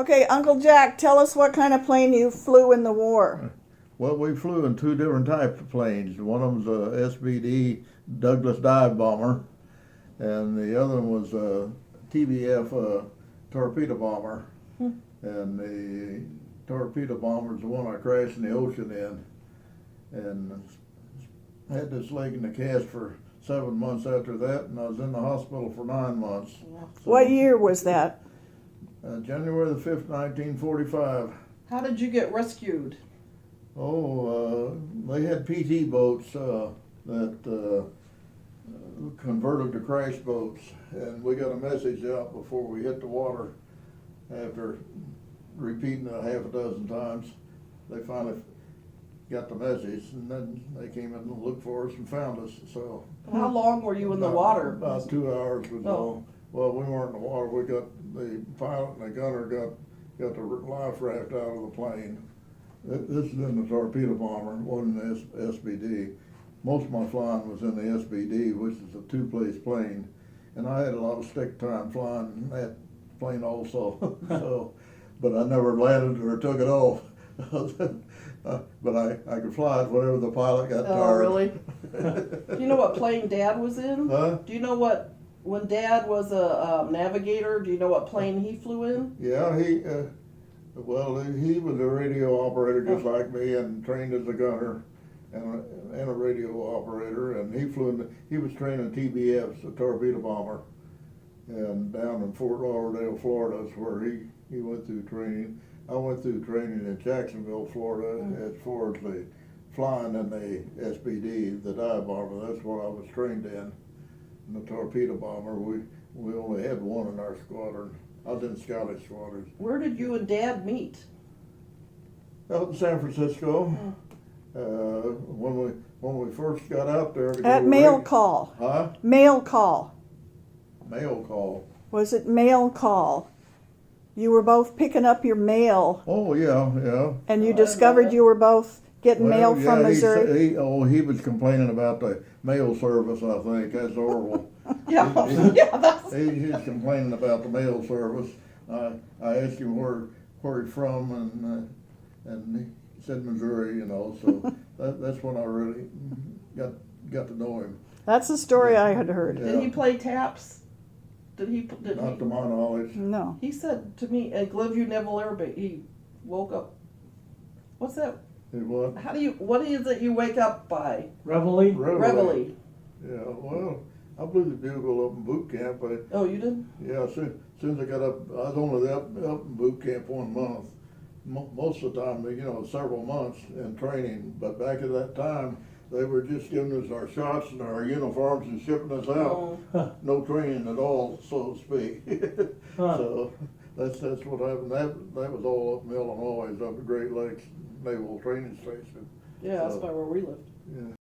Okay, Uncle Jack, tell us what kind of plane you flew in the war. Well, we flew in two different types of planes. One of them was a SBD Douglas dive bomber, and the other one was a TBF torpedo bomber. And the torpedo bomber is the one I crashed in the ocean in, and had this leg in the cast for 7 months after that, and I was in the hospital for 9 months. So, What year was that? January the 5th, 1945. How did you get rescued? They had PT boats that converted to crash boats, and we got a message out before we hit the water. After repeating it half a dozen times, they finally got the message, and then they came in and looked for us and found us. So How long were you in the water? About 2 hours was Oh. all. Well, we weren't in the water. We got the pilot and the gunner got the life raft out of the plane. This is in the torpedo bomber. It wasn't an SBD. Most of my flying was in the SBD, which is a two-place plane, and I had a lot of stick time flying that plane also. So, but I never landed or took it off. But I could fly it whenever the pilot got Oh, tired. really? Do you know what plane Dad was in? Huh? Do you know what, when Dad was a navigator, do you know what plane he flew in? Yeah, he was a radio operator just like me, and trained as a gunner and a radio operator, and he was training TBFs, a torpedo bomber, and down in Fort Lauderdale, Florida is where he went through training. I went through training in Jacksonville, Florida, as far as the flying in the SBD, the dive bomber. That's what I was trained in. And the torpedo bomber, we only had one in our squadron. I was in Scottish squadron. Where did you and Dad meet? Out in San Francisco. When we first got out there to go At to mail radio- call. Huh? Mail call. Mail call. Was it mail call? You were both picking up your mail, Oh yeah. and you I discovered know. you were both getting mail Well, from yeah, Missouri. he was complaining about the mail service. I think that's horrible. Yeah, yeah, that's. He was complaining about the mail service. I asked him where he's from, and he said Missouri. So that's when I really got to know him. That's the story I had heard. Yeah. Did he play taps? Did Not to he? my knowledge. No. He said to me at Glenview Naval Air Base, he woke up. What's that? It was What is it you wake up by? Reveille? Reveille. Yeah, well, I blew the bugle up in boot camp. Oh, you did? Yeah, as soon as I got up, I was only up in boot camp 1 month. Most of the time, several months in training. But back at that time, they were just giving us our shots and our uniforms and shipping us out. Oh. No training at all, so to speak. So that's what happened. That was all up in Illinois, up at Great Lakes Naval Training Station. Yeah, that's about where we lived. Yeah.